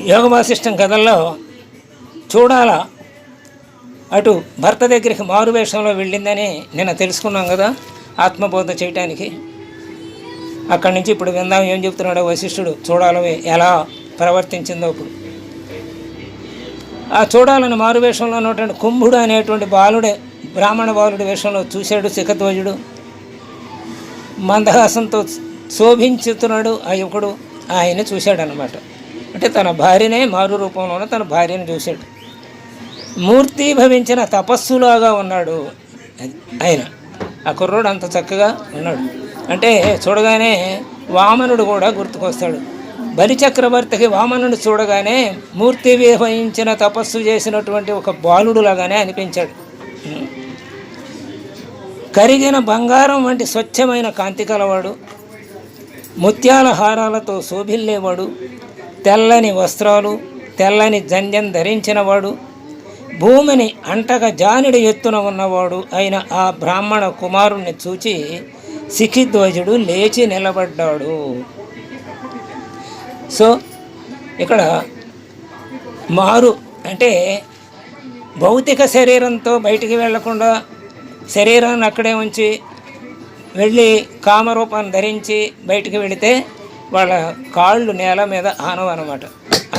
యోగ వాసిష్టం కథల్లో చూడాల అటు భర్త దగ్గరికి మారువేషంలో వెళ్ళిందని నిన్న తెలుసుకున్నాం కదా, ఆత్మబోధ చేయటానికి. అక్కడి నుంచి ఇప్పుడు విందాం ఏం చెప్తున్నాడో వశిష్ఠుడు. చూడాలవి ఎలా ప్రవర్తించిందో ఇప్పుడు. ఆ చూడాలని మారువేషంలో ఉన్నటువంటి కుంభుడు అనేటువంటి బాలుడే బ్రాహ్మణ బాలుడి వేషంలో చూశాడు శిఖధ్వజుడు. మందహాసంతో శోభించుతున్నాడు ఆ యువకుడు. ఆయన చూశాడనమాట. అంటే తన భార్యనే మారు రూపంలోనే తన భార్యను చూశాడు. మూర్తి భవించిన తపస్సులాగా ఉన్నాడు ఆయన. ఆ కుర్రోడు అంత చక్కగా ఉన్నాడు. అంటే చూడగానే వామనుడు కూడా గుర్తుకొస్తాడు. బలిచక్రవర్తికి వామనుడు చూడగానే మూర్తి విభవించిన తపస్సు చేసినటువంటి ఒక బాలుడులాగానే అనిపించాడు. కరిగిన బంగారం వంటి స్వచ్ఛమైన కాంతి కలవాడు, ముత్యాల హారాలతో శోభిల్లేవాడు, తెల్లని వస్త్రాలు తెల్లని జంధ్యం ధరించినవాడు, భూమిని అంటక జానిడి ఎత్తున ఉన్నవాడు అయిన ఆ బ్రాహ్మణ కుమారుణ్ణి చూచి శిఖిధ్వజుడు లేచి నిలబడ్డాడు. సో ఇక్కడ మారు అంటే భౌతిక శరీరంతో బయటికి వెళ్లకుండా శరీరాన్ని అక్కడే ఉంచి వెళ్ళి కామరూపాన్ని ధరించి బయటికి వెళితే వాళ్ళ కాళ్ళు నేల మీద ఆనవన్నమాట.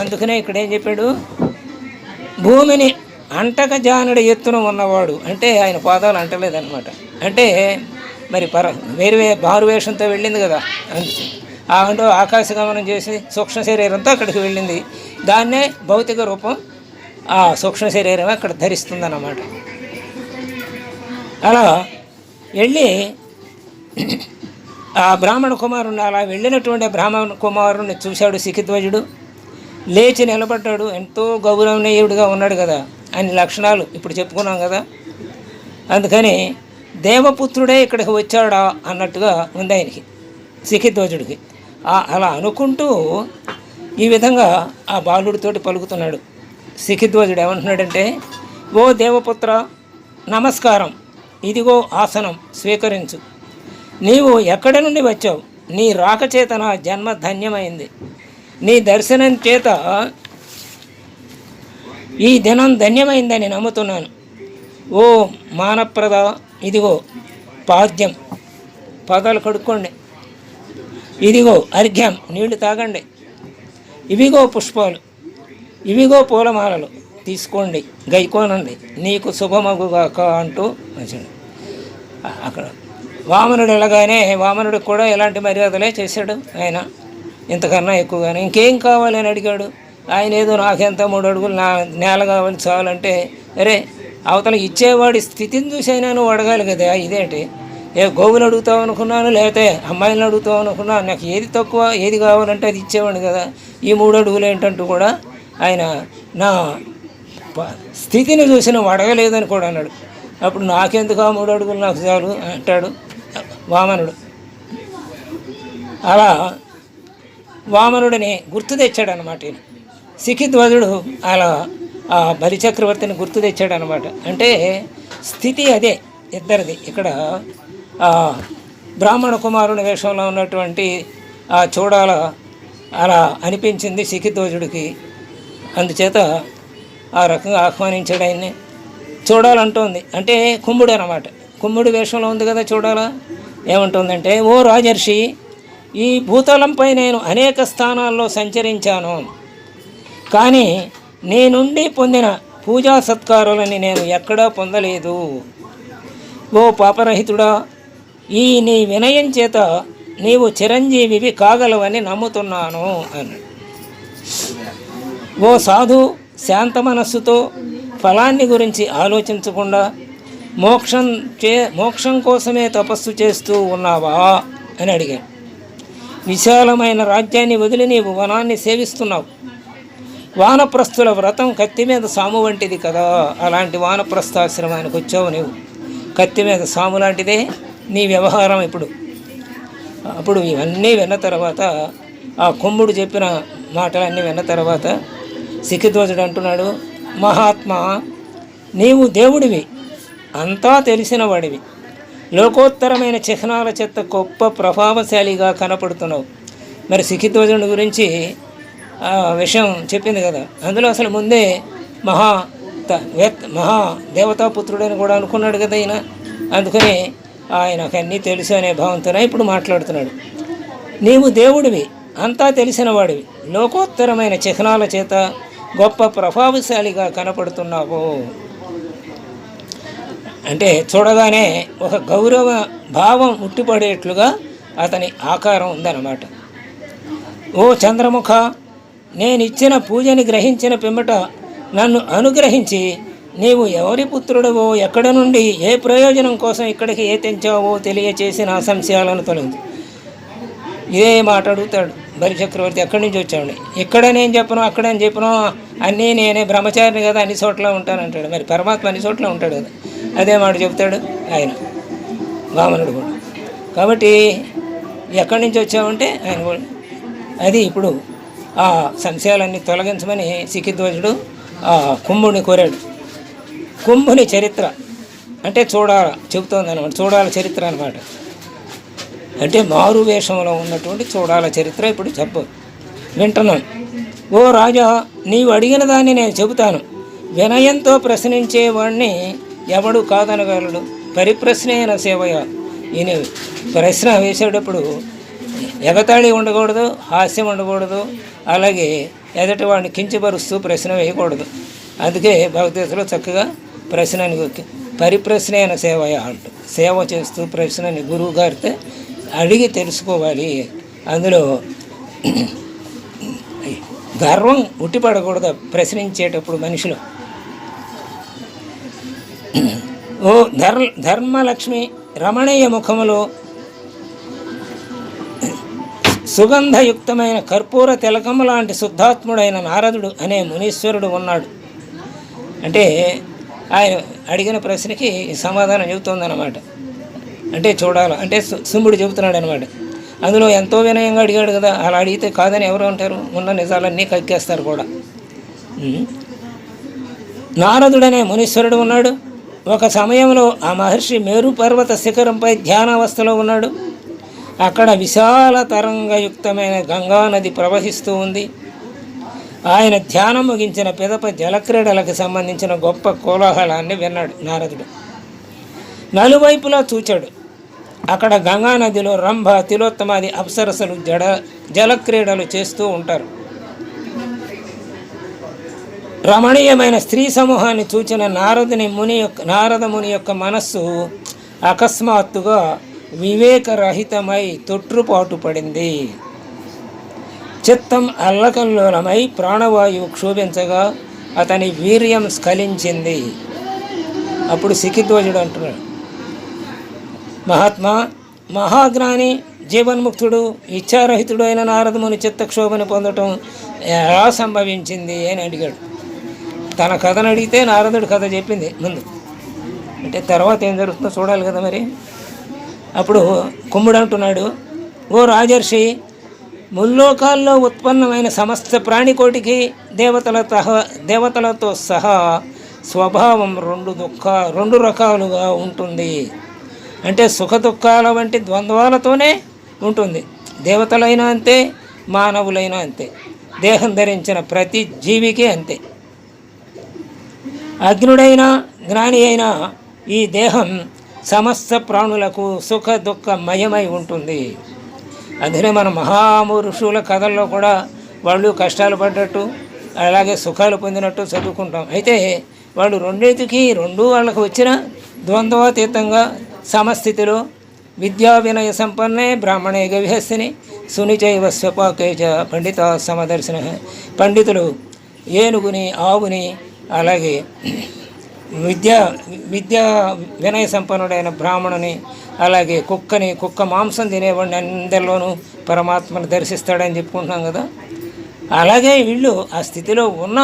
అందుకనే ఇక్కడ ఏం చెప్పాడు, భూమిని అంటక జానుడి ఎత్తున ఉన్నవాడు అంటే ఆయన పాదాలు అంటలేదన్నమాట. అంటే మరి వేరే మారువేషంతో వెళ్ళింది కదా, అంటూ ఆకాశగమనం చేసి సూక్ష్మ శరీరంతో అక్కడికి వెళ్ళింది. దాన్నే భౌతిక రూపం ఆ సూక్ష్మ శరీరం అక్కడ ధరిస్తుందన్నమాట. అలా వెళ్ళి ఆ బ్రాహ్మణ కుమారుని అలా వెళ్ళినటువంటి బ్రాహ్మణ కుమారుని చూశాడు శిఖిధ్వజుడు. లేచి నిలబడ్డాడు. ఎంతో గౌరవనీయుడిగా ఉన్నాడు కదా, అన్ని లక్షణాలు ఇప్పుడు చెప్పుకున్నాం కదా. అందుకని దేవపుత్రుడే ఇక్కడికి వచ్చాడా అన్నట్టుగా ఉంది ఆయనకి, శిఖిధ్వజుడికి. అలా అనుకుంటూ ఈ విధంగా ఆ బాలుడితోటి పలుకుతున్నాడు. శిఖిధ్వజుడు ఏమంటున్నాడంటే, ఓ దేవపుత్ర నమస్కారం, ఇదిగో ఆసనం స్వీకరించు. నీవు ఎక్కడి నుండి వచ్చావు? నీ రాక చేత నా జన్మ ధన్యమైంది. నీ దర్శనం చేత ఈ దినం ధన్యమైందని నమ్ముతున్నాను. ఓ మానప్రద, ఇదిగో పాద్యం, పాదాలు కడుక్కోండి. ఇదిగో అర్ఘ్యం, నీళ్లు తాగండి. ఇవిగో పుష్పాలు, ఇవిగో పూలమాలలు తీసుకోండి, గైకోనండి, నీకు శుభమగుగాక అంటూ వచ్చాడు. అక్కడ వామనుడు వెళ్ళగానే వామనుడికి కూడా ఎలాంటి మర్యాదలే చేశాడు ఆయన, ఇంతకన్నా ఎక్కువగానే. ఇంకేం కావాలి అని అడిగాడు. ఆయన ఏదో నాకెంత 3 అడుగులు నేల కావాలి చాలంటే, అరే అవతల ఇచ్చేవాడి స్థితిని చూసైనా నువ్వు అడగాలి కదా. ఇదేంటి, ఏ గోవులు అడుగుతావు అనుకున్నాను, లేకపోతే అమ్మాయిలను అడుగుతావు అనుకున్నాను, నాకు ఏది తక్కువ ఏది కావాలంటే అది ఇచ్చేవాడు కదా, ఈ 3 అడుగులు ఏంటంటూ కూడా ఆయన నా స్థితిని చూసి నువ్వు అడగలేదని కూడా అన్నాడు. అప్పుడు నాకెందుకు ఆ 3 అడుగులు నాకు చాలు అంటాడు వామనుడు. అలా వామనుడిని గుర్తు తెచ్చాడనమాట. శిఖిధ్వజుడు అలా ఆ బలిచక్రవర్తిని గుర్తు తెచ్చాడనమాట. అంటే స్థితి అదే ఇద్దరిది. ఇక్కడ బ్రాహ్మణ కుమారుని వేషంలో ఉన్నటువంటి ఆ చూడాల అలా అనిపించింది శిఖిధ్వజుడికి. అందుచేత ఆ రకంగా ఆహ్వానించాడు ఆయన్ని. చూడాలంటోంది అంటే కుంభుడు అనమాట. కుంభుడు వేషంలో ఉంది కదా చూడాల. ఏమంటుందంటే, ఓ రాజర్షి, ఈ భూతలంపై నేను అనేక స్థానాల్లో సంచరించాను, కానీ నీ నుండి పొందిన పూజా సత్కారాలని నేను ఎక్కడా పొందలేదు. ఓ పాపరహితుడా, ఈ నీ వినయం చేత నీవు చిరంజీవివి కాగలవని నమ్ముతున్నాను అన్నాడు. ఓ సాధు, శాంత మనస్సుతో ఫలాన్ని గురించి ఆలోచించకుండా మోక్షం కోసమే తపస్సు చేస్తూ ఉన్నావా అని అడిగాడు. విశాలమైన రాజ్యాన్ని వదిలి నీవు వనాన్ని సేవిస్తున్నావు. వానప్రస్థుల వ్రతం కత్తి మీద సాము వంటిది కదా, అలాంటి వానప్రస్థాశ్రమానికి వచ్చావు నీవు. కత్తి మీద సాము లాంటిదే నీ వ్యవహారం ఇప్పుడు. అప్పుడు ఇవన్నీ విన్న తర్వాత, ఆ కుంభుడు చెప్పిన మాటలన్నీ విన్న తర్వాత శిఖిధ్వజుడు అంటున్నాడు, మహాత్మా, నీవు దేవుడివి, అంతా తెలిసిన వాడివి, లోకోత్తరమైన చిహ్నాల చేత గొప్ప ప్రభావశాలిగా కనపడుతున్నావు. మరి శిఖిధ్వజుడి గురించి ఆ విషయం చెప్పింది కదా. అందులో అసలు ముందే మహా మహా దేవతాపుత్రుడని కూడా అనుకున్నాడు కదా ఈయన. అందుకని ఆయనకు అన్నీ తెలుసు అనే భావంతోనే ఇప్పుడు మాట్లాడుతున్నాడు. నీవు దేవుడివి, అంతా తెలిసిన వాడివి, లోకోత్తరమైన చిహ్నాల చేత గొప్ప ప్రభావశాలిగా కనపడుతున్నావు. అంటే చూడగానే ఒక గౌరవ భావం ఉట్టిపడేట్లుగా అతని ఆకారం ఉందన్నమాట. ఓ చంద్రముఖ, నేనిచ్చిన పూజని గ్రహించిన పిమ్మట నన్ను అనుగ్రహించి నీవు ఎవరి పుత్రుడవో, ఎక్కడ నుండి ఏ ప్రయోజనం కోసం ఇక్కడికి తెంచావో తెలియచేసి నా సంశయాలను తొలగించు. ఇదే మాట అడుగుతాడు బలిచక్రవర్తి. ఎక్కడి నుంచి వచ్చాడు? ఇక్కడ నేను చెప్పను, అక్కడ నేను చెప్పను, అన్నీ నేనే బ్రహ్మచారిని కదా, అన్ని చోట్ల ఉంటానంటాడు. మరి పరమాత్మ అన్ని చోట్ల ఉంటాడు కదా, అదే మాట చెప్తాడు ఆయన వామనుడు కూడా. కాబట్టి ఎక్కడి నుంచి వచ్చామంటే ఆయన కూడా అది ఇప్పుడు ఆ సంశయాలన్నీ తొలగించమని సికిధ్వజుడు కుంభుని కోరాడు. కుంభుని చరిత్ర అంటే చెబుతోంది అనమాట. చూడాల చరిత్ర అనమాట. అంటే మారు వేషంలో ఉన్నటువంటి చూడాల చరిత్ర ఇప్పుడు వింటున్నాం. ఓ రాజా, నీవు అడిగిన దాన్ని నేను చెబుతాను. వినయంతో ప్రశ్నించేవాడిని ఎవడు కాదనగలడు. పరిప్రశ్నైన సేవయ. ఈయన ప్రశ్న వేసేటప్పుడు ఎగతాళి ఉండకూడదు, హాస్యం ఉండకూడదు, అలాగే ఎదటి వాడిని కించపరుస్తూ ప్రశ్న వేయకూడదు. అందుకే భగవద్గీతలో చక్కగా ప్రశ్నని పరిప్రశ్న అయిన సేవయ అంటూ సేవ చేస్తూ ప్రశ్నని గురువు గారితో అడిగి తెలుసుకోవాలి. అందులో గర్వం ఉట్టిపడకూడదు ప్రశ్నించేటప్పుడు మనిషిలో. ఓ ధర్మలక్ష్మి, రమణీయ ముఖములో సుగంధయుక్తమైన కర్పూర తిలకము లాంటి శుద్ధాత్ముడైన నారదుడు అనే మునీశ్వరుడు ఉన్నాడు. అంటే ఆయన అడిగిన ప్రశ్నకి సమాధానం చెబుతోందన్నమాట. అంటే చూడాలి అంటే శుంభుడు చెబుతున్నాడు అనమాట. అందులో ఎంతో వినయంగా అడిగాడు కదా, అలా అడిగితే కాదని ఎవరు అంటారు? ఉన్న నిజాలన్నీ కక్కేస్తారు కూడా. నారదుడనే మునీశ్వరుడు ఉన్నాడు. ఒక సమయంలో ఆ మహర్షి మేరు పర్వత శిఖరంపై ధ్యానావస్థలో ఉన్నాడు. అక్కడ విశాల తరంగయుక్తమైన గంగానది ప్రవహిస్తూ ఉంది. ఆయన ధ్యానం ముగించిన పిదప జలక్రీడలకు సంబంధించిన గొప్ప కోలాహలాన్ని విన్నాడు నారదుడు. నలువైపులా చూచాడు. అక్కడ గంగానదిలో రంభ, తిలోత్తమాది అప్సరసలు జలక్రీడలు చేస్తూ ఉంటారు. రమణీయమైన స్త్రీ సమూహాన్ని చూచిన నారద ముని యొక్క మనస్సు అకస్మాత్తుగా వివేకరహితమై తొట్రుపాటు పడింది. చిత్తం అల్లకల్లోలమై ప్రాణవాయువు క్షోభించగా అతని వీర్యం స్ఖలించింది. అప్పుడు సికిధ్వజుడు అంటున్నాడు, మహాత్మా, మహాజ్ఞాని, జీవన్ముక్తుడు, ఇచ్ఛారహితుడు అయిన నారదముని చిత్తక్షోభను పొందటం ఎలా సంభవించింది అని అడిగాడు. తన కథను అడిగితే నారదుడు కథ చెప్పింది ముందు. అంటే తర్వాత ఏం జరుగుతుందో చూడాలి కదా మరి. అప్పుడు కుంభుడు అంటున్నాడు, ఓ రాజర్షి, ముల్లోకాల్లో ఉత్పన్నమైన సమస్త ప్రాణికోటికి దేవతలతో సహా స్వభావం రెండు రకాలుగా ఉంటుంది. అంటే సుఖ దుఃఖాల వంటి ద్వంద్వాలతోనే ఉంటుంది. దేవతలైనా అంతే, మానవులైనా అంతే, దేహం ధరించిన ప్రతి జీవికి అంతే. అగ్నుడైనా జ్ఞాని అయినా ఈ దేహం సమస్త ప్రాణులకు సుఖ దుఃఖమయమై ఉంటుంది. అందుకనే మన మహాపురుషుల కథల్లో కూడా వాళ్ళు కష్టాలు పడ్డట్టు అలాగే సుఖాలు పొందినట్టు చదువుకుంటాం. అయితే వాళ్ళు రెండు వాళ్ళకు వచ్చిన ద్వంద్వాతీతంగా సమస్థితిలో విద్యా వినయ సంపన్నే బ్రాహ్మణే గవిహస్తిని సునిచైవ స్వపాకేచ పండిత సమదర్శన. పండితులు ఏనుగుని, ఆవుని, అలాగే విద్యా వినయ సంపన్నుడైన బ్రాహ్మణుని, అలాగే కుక్క మాంసం తినేవాడిని అందరిలోనూ పరమాత్మను దర్శిస్తాడని చెప్పుకుంటున్నాం కదా. అలాగే వీళ్ళు ఆ స్థితిలో ఉన్న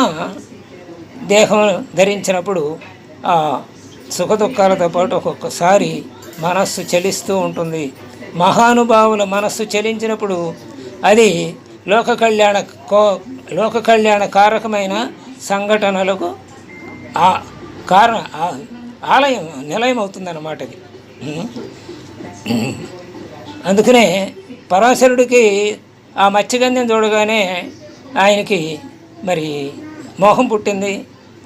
దేహం ధరించినప్పుడు ఆ సుఖ దుఃఖాలతో పాటు ఒక్కొక్కసారి మనస్సు చలిస్తూ ఉంటుంది. మహానుభావుల మనస్సు చలించినప్పుడు అది లోక కళ్యాణ కారకమైన సంఘటనలకు నిలయం అవుతుందన్నమాట అది. అందుకనే పరాశరుడికి ఆ మత్స్యగంధం చూడగానే ఆయనకి మరి మోహం పుట్టింది.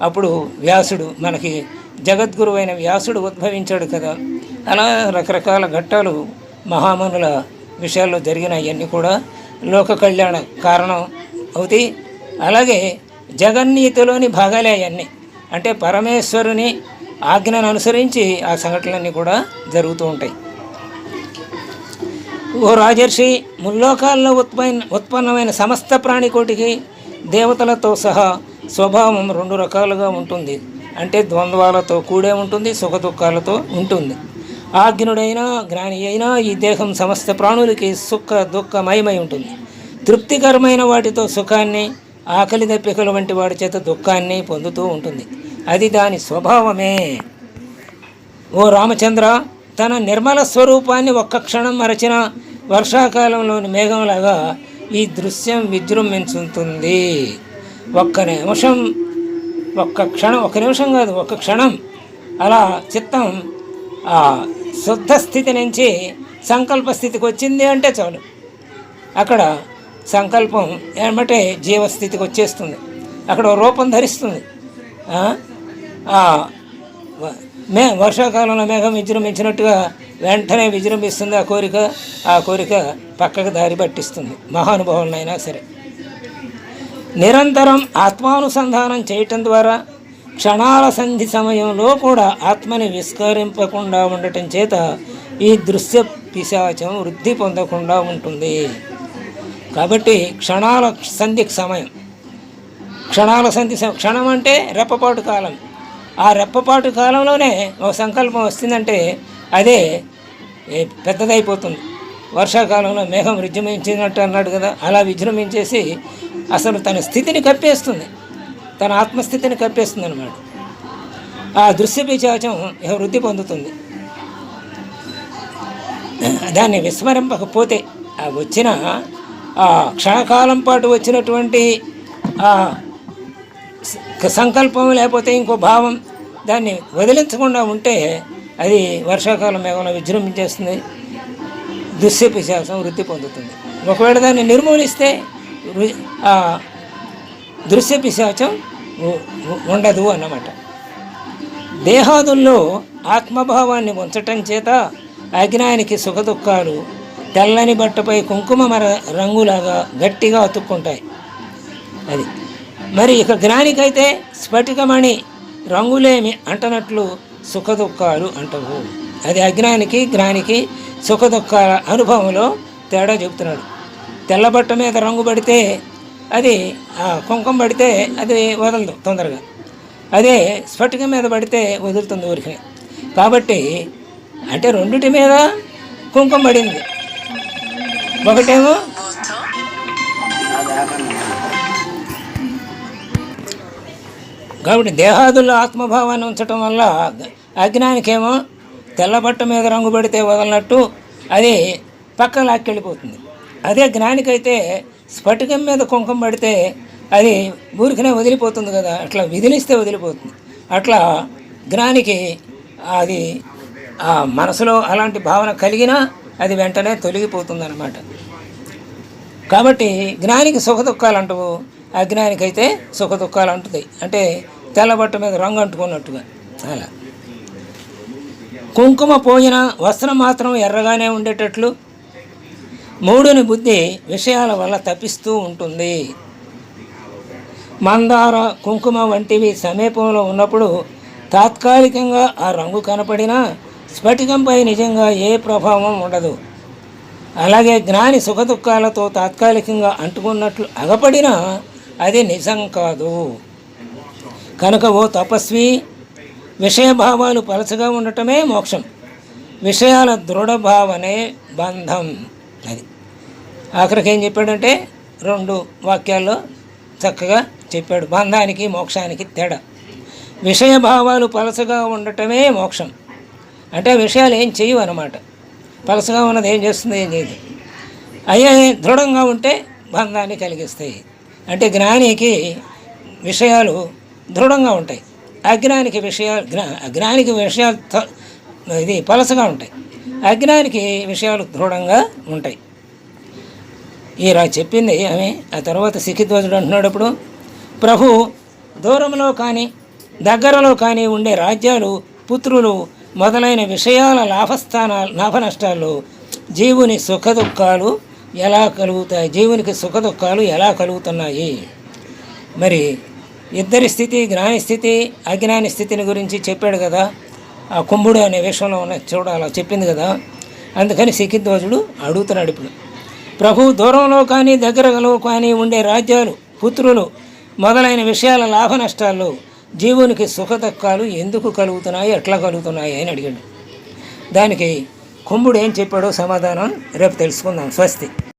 అప్పుడు వ్యాసుడు, మనకి జగద్గురు అయిన వ్యాసుడు ఉద్భవించాడు కదా. అలా రకరకాల ఘట్టాలు మహామునుల విషయాల్లో జరిగిన అవన్నీ కూడా లోక కళ్యాణ కారణం అవుతాయి. అలాగే జగన్నీతిలోని భాగాలే అవన్నీ. అంటే పరమేశ్వరుని ఆజ్ఞను అనుసరించి ఆ సంఘటనలన్నీ కూడా జరుగుతూ ఉంటాయి. ఓ రాజర్షి, ముల్లోకాల్లో ఉత్పన్నమైన సమస్త ప్రాణికోటికి దేవతలతో సహా స్వభావం 2 రకాలుగా ఉంటుంది. అంటే ద్వంద్వాలతో కూడే ఉంటుంది, సుఖ దుఃఖాలతో ఉంటుంది. ఆజ్ఞుడైనా జ్ఞాని అయినా ఈ దేహం సమస్త ప్రాణులకి సుఖ దుఃఖమయమై ఉంటుంది. తృప్తికరమైన వాటితో సుఖాన్ని, ఆకలి దప్పికల వంటి వాడి చేత దుఃఖాన్ని పొందుతూ ఉంటుంది. అది దాని స్వభావమే. ఓ రామచంద్ర, తన నిర్మల స్వరూపాన్ని ఒక్క క్షణం మరచిన వర్షాకాలంలోని మేఘంలాగా ఈ దృశ్యం విజృంభించుతుంది. ఒక్క నిమిషం కాదు, ఒక్క క్షణం అలా చిత్తం ఆ శుద్ధ స్థితి నుంచి సంకల్ప స్థితికి వచ్చింది అంటే చాలు. అక్కడ సంకల్పం ఏమంటే జీవస్థితికి వచ్చేస్తుంది. అక్కడ రూపం ధరిస్తుంది. వర్షాకాలంలో మేఘం విజృంభించినట్టుగా వెంటనే విజృంభిస్తుంది ఆ కోరిక పక్కకు దారి పట్టిస్తుంది. మహానుభావులనైనా సరే నిరంతరం ఆత్మానుసంధానం చేయటం ద్వారా క్షణాల సంధి సమయంలో కూడా ఆత్మని విస్మరింపకుండా ఉండటం చేత ఈ దృశ్య పిశాచం వృద్ధి పొందకుండా ఉంటుంది. కాబట్టి క్షణాల సంధి క్షణం అంటే రెప్పపాటు కాలం. ఆ రెప్పపాటు కాలంలోనే ఒక సంకల్పం వస్తుందంటే అదే పెద్దదైపోతుంది. వర్షాకాలంలో మేఘం విజృంభించినట్టు అన్నాడు కదా, అలా విజృంభించేసి అసలు తన స్థితిని కప్పేస్తుంది, తన ఆత్మస్థితిని కప్పేస్తుంది అన్నమాట. ఆ దృశ్య పిశాచం వృద్ధి పొందుతుంది. దాన్ని విస్మరింపకపోతే ఆ వచ్చిన ఆ క్షణకాలం పాటు వచ్చినటువంటి ఆ సంకల్పం లేకపోతే ఇంకో భావం దాన్ని వదిలించకుండా ఉంటే అది వర్షాకాలం మేఘంలో విజృంభించేస్తుంది, దృశ్య పిశాచం వృద్ధి పొందుతుంది. ఒకవేళ దాన్ని నిర్మూలిస్తే ఆ దృశ్య పిశాచం ఉండదు అన్నమాట. దేహాదుల్లో ఆత్మభావాన్ని ఉంచటం చేత అజ్ఞానికి సుఖదుఖాలు తెల్లని బట్టపై కుంకుమ రంగులాగా గట్టిగా అతుక్కుంటాయి. అది మరి ఇక జ్ఞానికైతే స్ఫటికమణి రంగులేమి అంటనట్లు సుఖదుఖాలు అంటవు. అది అజ్ఞానికి జ్ఞానికి సుఖదుఖాల అనుభవంలో తేడా చెబుతున్నాడు. తెల్లబట్ట మీద రంగు పడితే అది కుంకుమ పడితే అది వదలదు తొందరగా, అదే స్ఫటికం మీద పడితే వదులుతుంది ఊరికి. కాబట్టి అంటే రెండిటి మీద కుంకుమ పడింది, ఒకటేమో కాబట్టి దేహాదుల్లో ఆత్మభావాన్ని ఉంచటం వల్ల అజ్ఞానికేమో తెల్లబట్ట మీద రంగు పడితే వదలనట్టు అది పక్క లాక్కెళ్ళిపోతుంది. అదే జ్ఞానికైతే స్ఫటికం మీద కుంకుమ పడితే అది ఊరికనే వదిలిపోతుంది కదా, అట్లా విదిలిస్తే వదిలిపోతుంది. అట్లా జ్ఞానికి అది ఆ మనసులో అలాంటి భావన కలిగినా అది వెంటనే తొలగిపోతుంది అన్నమాట. కాబట్టి జ్ఞానికి సుఖదుఖాలు అంటవు, అజ్ఞానికైతే సుఖదుఖాలు అంటుంది. అంటే తెల్లబట్ట మీద రంగు అంటుకున్నట్టుగా. అలా కుంకుమ పోయిన వస్త్రం మాత్రం ఎర్రగానే ఉండేటట్లు మూడుని బుద్ధి విషయాల వల్ల తప్పిస్తూ ఉంటుంది. మందార కుంకుమ వంటివి సమీపంలో ఉన్నప్పుడు తాత్కాలికంగా ఆ రంగు కనపడినా స్ఫటికంపై నిజంగా ఏ ప్రభావం ఉండదు. అలాగే జ్ఞాని సుఖదుఖాలతో తాత్కాలికంగా అంటుకున్నట్లు అగపడినా అది నిజం కాదు. కనుక ఓ తపస్వి, విషయభావాలు పలచగా ఉండటమే మోక్షం, విషయాల దృఢభావనే బంధం. అది ఆఖరికి ఏం చెప్పాడంటే 2 వాక్యాల్లో చక్కగా చెప్పాడు బంధానికి మోక్షానికి తేడా. విషయభావాలు పలచగా ఉండటమే మోక్షం అంటే విషయాలు ఏం చేయవు అన్నమాట. పలసగా ఉన్నది ఏం చేస్తుంది, ఏం చేయదు. అయ్యే దృఢంగా ఉంటే బంధాన్ని కలిగిస్తాయి. అంటే జ్ఞానికి విషయాలు దృఢంగా ఉంటాయి, అజ్ఞానికి విషయాలు ఇది పలసగా ఉంటాయి, అజ్ఞానికి విషయాలు దృఢంగా ఉంటాయి. ఇలా చెప్పింది ఆమె. ఆ తర్వాత సికిధ్వజుడు అంటున్నాడు ఇప్పుడు, ప్రభు దూరంలో కానీ దగ్గరలో కానీ ఉండే రాజ్యాలు, పుత్రులు మొదలైన విషయాల లాభ నష్టాల్లో జీవుని సుఖదుఖాలు ఎలా కలుగుతాయి, జీవునికి సుఖదుఖాలు ఎలా కలుగుతున్నాయి. మరి ఇద్దరి స్థితి, జ్ఞాని స్థితి, అజ్ఞాని స్థితిని గురించి చెప్పాడు కదా. ఆ కుంభుడు అనే విషయంలో ఉన్న చూడాల చెప్పింది కదా. అందుకని సికిధ్వజుడు అడుగుతున్నాడు ఇప్పుడు, ప్రభు దూరంలో కానీ దగ్గరలో కానీ ఉండే రాజ్యాలు, పుత్రులు మొదలైన విషయాల లాభ నష్టాల్లో జీవునికి సుఖదుఖాలు ఎందుకు కలుగుతున్నాయి, ఎట్లా కలుగుతున్నాయి అని అడిగాడు. దానికి కుంభుడు ఏం చెప్పాడో సమాధానం రేపు తెలుసుకుందాం. స్వస్తి.